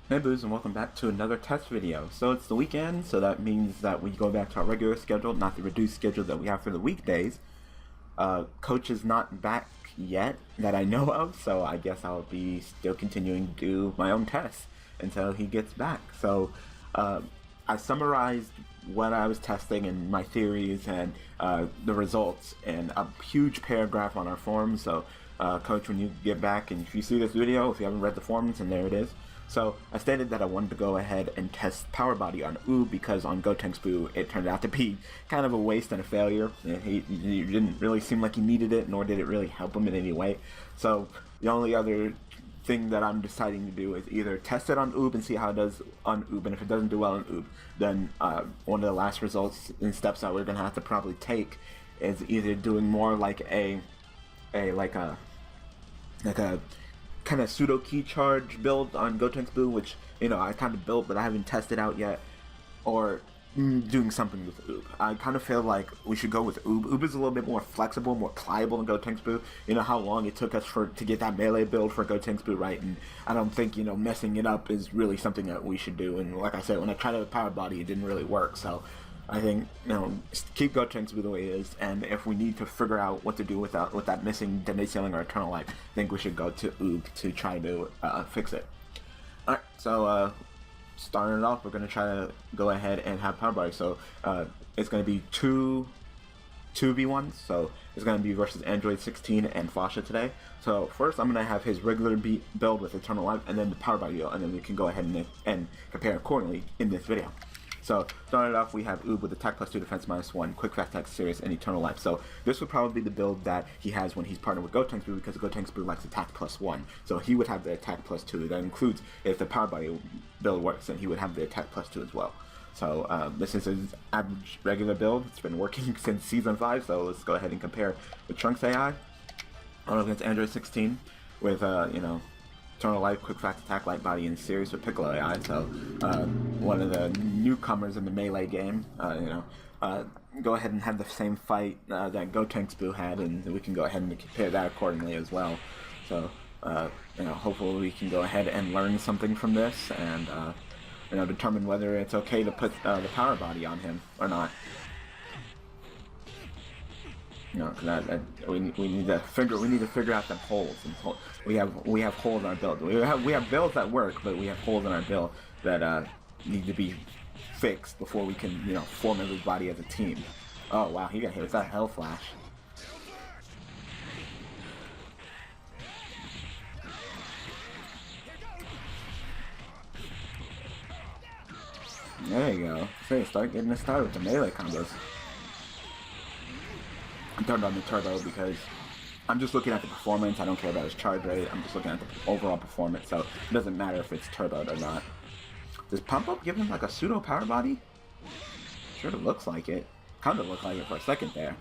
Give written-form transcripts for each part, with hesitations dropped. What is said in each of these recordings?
Hey Boos, and welcome back to another test video. So it's the weekend, so that means that we go back to our regular schedule, not the reduced schedule that we have for the weekdays. Coach is not back yet that I know of, so I guess I'll be still continuing to do my own tests until he gets back. So I summarized what I was testing and my theories and the results in a huge paragraph on our forums. So Coach, when you get back and if you see this video, if you haven't read the forums, and there it is. So I stated that I wanted to go ahead and test Power Body on Oob because on Gotenks Boo it turned out to be kind of a waste and a failure. He didn't really seem like he needed it, nor did it really help him in any way. So the only other thing that I'm deciding to do is either test it on Oob and see how it does on Oob, and if it doesn't do well on Oob, then one of the last results and steps that we're gonna have to probably take is either doing more like a kind of pseudo key charge build on Gotenks Boo, which I kind of built but I haven't tested out yet, or doing something with Oob. I kind of feel like we should go with Oob. Oob is a little bit more flexible, more pliable than Gotenks Boo. You know how long it took us to get that melee build for Gotenks Boo right, and I don't think messing it up is really something that we should do. And like I said, when I tried it with Power Body, it didn't really work. So I think keep Gotenks Boo the way it is, and if we need to figure out what to do with that missing Dende Ceiling or Eternal Life, I think we should go to Oob to try to fix it. Alright, so starting it off, we're going to try to go ahead and have Power Body. So it's going to be two 2v1s, so it's going to be versus Andriod 16 and Fasha today. So first I'm going to have his regular build with Eternal Life, and then the Power Body build, and then we can go ahead and compare accordingly in this video. So starting off, we have Oob with attack +2, defense -1, quick fast attack, serious, and eternal life. So this would probably be the build that he has when he's partnered with Gotenks Boo, because Gotenks Boo likes attack +1. So he would have the attack +2. That includes if the Power Body build works, then he would have the attack +2 as well. So this is his average regular build. It's been working since season 5. So let's go ahead and compare with Trunks AI against Andriod 16 with Eternal Life, quick fast attack, light body, and series with Piccolo AI. So one of the newcomers in the melee game. Go ahead and have the same fight that Gotenks Boo had, and we can go ahead and compare that accordingly as well. So hopefully we can go ahead and learn something from this, and determine whether it's okay to put the Power Body on him or not. Cause we need to figure out the holes. And we have holes in our build. We have builds that work, but we have holes in our build that need to be fixed before we can form everybody as a team. Oh wow, he got hit with that Hell Flash. There you go. So start getting us started with the melee combos. I turned on the turbo because I'm just looking at the performance. I don't care about his charge rate. I'm just looking at the overall performance, so it doesn't matter if it's turboed or not. Does Pump Up give him like a pseudo Power Body? Sure, it looks like it. Kind of looked like it for a second there.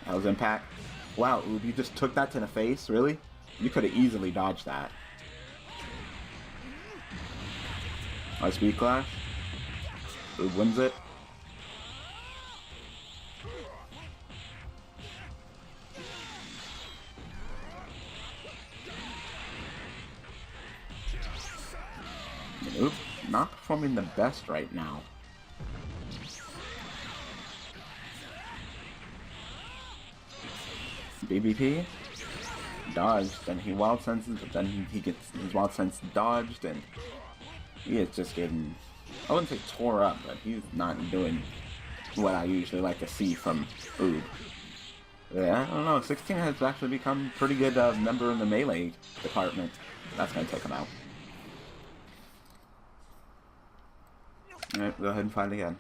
That was impact. Wow, Oob, you just took that to the face? Really? You could have easily dodged that. Nice speed clash. Oob wins it. Oops, not performing the best right now. BBP dodged, and he wild senses, but then he gets his wild sense dodged, and he is just getting, I wouldn't say tore up, but he's not doing what I usually like to see from Oob. Yeah, I don't know, 16 has actually become a pretty good member in the melee department. That's going to take him out. Alright, go ahead and fight again.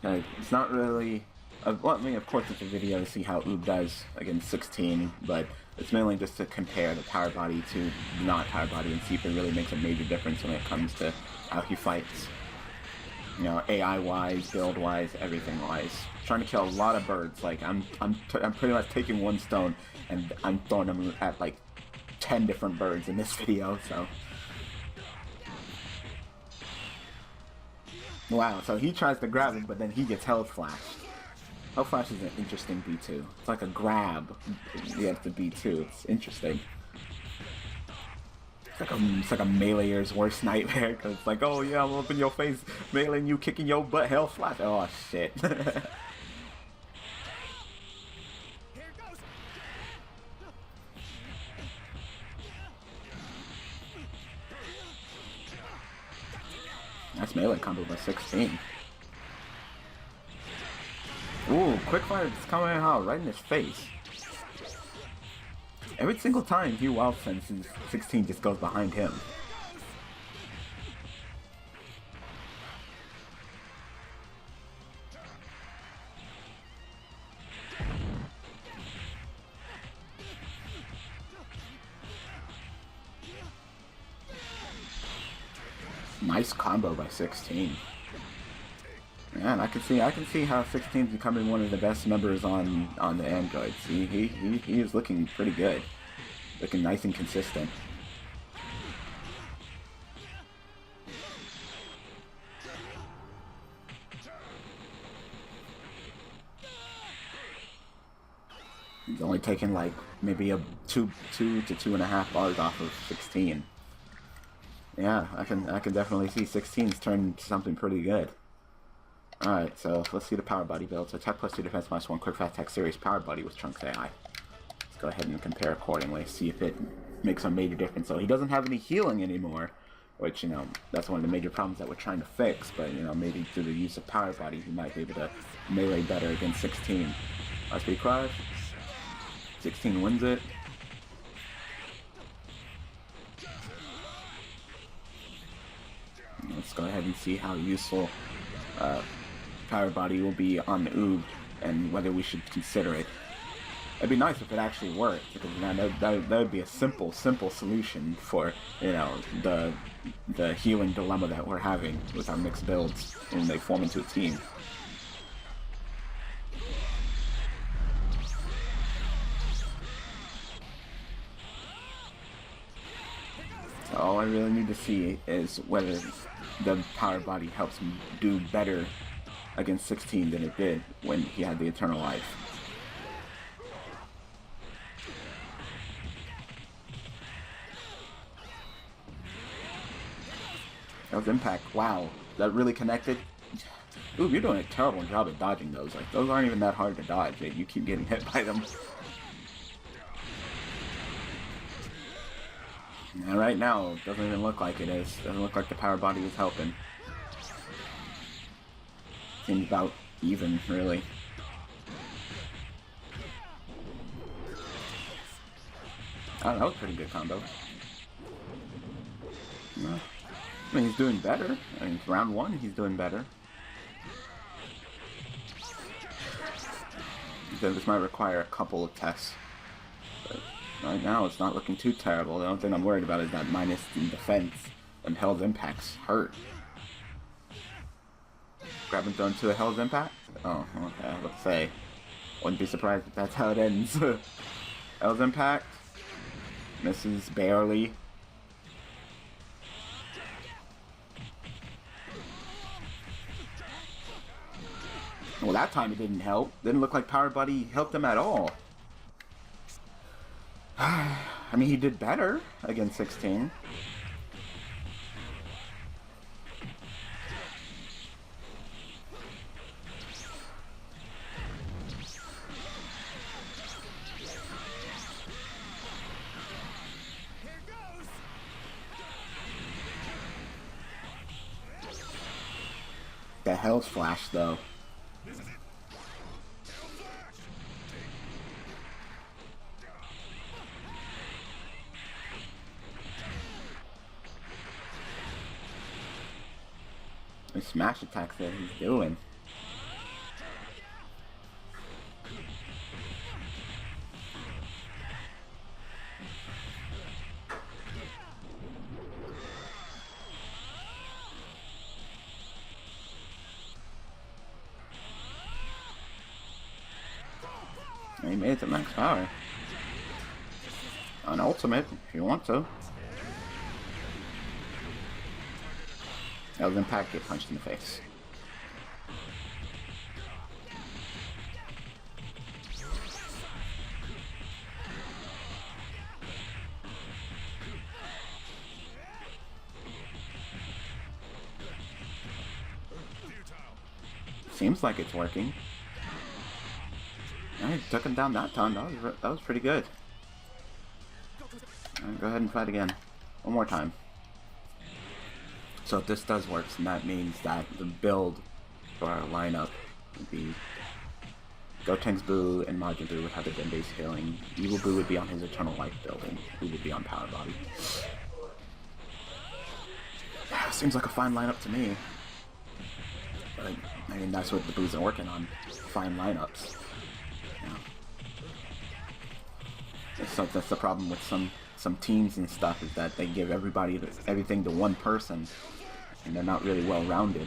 Okay, it's not really... well, I mean, of course it's a video to see how Oob does against 16, but it's mainly just to compare the Power Body to not Power Body and see if it really makes a major difference when it comes to how he fights. AI-wise, build-wise, everything-wise. Trying to kill a lot of birds. Like, I'm pretty much taking one stone and I'm throwing them at, like, 10 different birds in this video, so... Wow, so he tries to grab it, but then he gets Hell Flash. Hell Flash is an interesting B2. It's like a grab. You have to B2. It's interesting. It's like a meleeer's worst nightmare, because it's like, oh yeah, I'm up in your face, meleeing you, kicking your butt, hell slash. Oh shit. That's melee combo by 16. Ooh, quickfire is coming out right in his face. Every single time he wild senses, 16 just goes behind him. Nice combo by 16. Man, I can see how 16 is becoming one of the best members on the Android. See, he is looking pretty good, looking nice and consistent. He's only taken like maybe a two to 2.5 bars off of 16. Yeah, I can definitely see 16's turned into something pretty good. Alright, so let's see the power body build. So attack plus 2, defense minus 1, quick fast attack series power body with Trunks AI. Let's go ahead and compare accordingly, see if it makes a major difference. So he doesn't have any healing anymore, which, you know, that's one of the major problems that we're trying to fix, but, you know, maybe through the use of power body, he might be able to melee better against 16. SP crush. 16 wins it. Let's go ahead and see how useful power body will be on the Oob and whether we should consider it. It'd be nice if it actually worked, because that would be a simple solution for, you know, the healing dilemma that we're having with our mixed builds when they form into a team. So all I really need to see is whether the power body helps me do better against 16 than it did when he had the Eternal Life. That was impact. Wow, that really connected. Ooh, you're doing a terrible job at dodging those. Like, those aren't even that hard to dodge. You keep getting hit by them. And right now, it doesn't even look like it is. Doesn't look like the power body is helping. Seems about even, really. Oh, that was a pretty good combo. I mean, he's doing better. I mean, round 1, he's doing better. So this might require a couple of tests. But right now, it's not looking too terrible. The only thing I'm worried about is that minus in defense and Hell's Impact's hurt. Grab and throw into the Hell's Impact? Oh, okay, let's say. Wouldn't be surprised if that's how it ends. Hell's Impact. Misses barely. Well, that time it didn't help. Didn't look like Power Buddy helped him at all. I mean, he did better against 16. The Hell's Flash, though. The smash attacks that he's doing. He made it to max power. An ultimate, if you want to. That was impact, get punched in the face. Seems like it's working. Alright, took him down that time. That was pretty good. Alright, go ahead and fight again. One more time. So if this does work, then that means that the build for our lineup would be Gotenks Boo and Majin Buu would have the Den base healing. Evil Boo would be on his Eternal Life build, and Boo would be on Power Body. Seems like a fine lineup to me. But, I mean, that's what the Boos are working on. Fine lineups. Yeah. So that's the problem with some teams and stuff, is that they give everybody everything to one person, and they're not really well-rounded.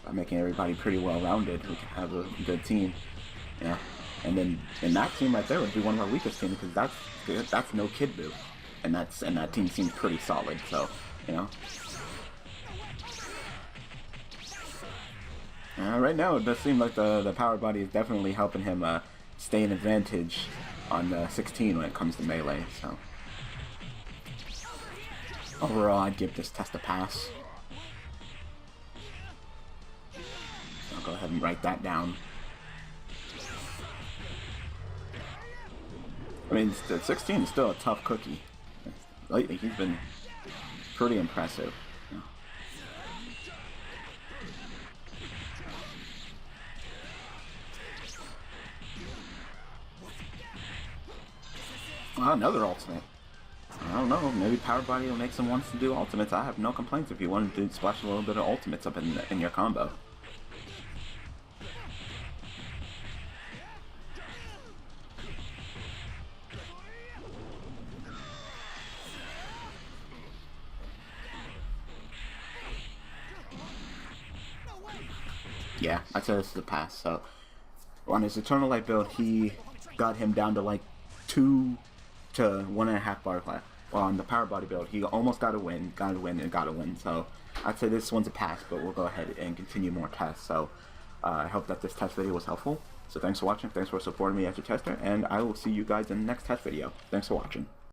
By making everybody pretty well-rounded, we can have a good team. Yeah. And then, and that team right there would be one of our weakest teams, because that's no Kid Buu. And that team seems pretty solid, so, you know. Right now, it does seem like the Power Body is definitely helping him stay in advantage on 16 when it comes to melee, so. Overall, I'd give this test a pass. I'll go ahead and write that down. I mean, the 16 is still a tough cookie. Lately, he's been pretty impressive. Yeah. Well, another ultimate. I don't know, maybe Power Body will make some wants to do ultimates. I have no complaints if you want to splash a little bit of ultimates up in your combo. Yeah, I'd say this is a pass. So, on his Eternal Light build, he got him down to like 2 to 1.5 bar class. Well, on the Power Body build, he almost got a win, and got a win. So, I'd say this one's a pass, but we'll go ahead and continue more tests. So, I hope that this test video was helpful. So, thanks for watching. Thanks for supporting me as a tester, and I will see you guys in the next test video. Thanks for watching.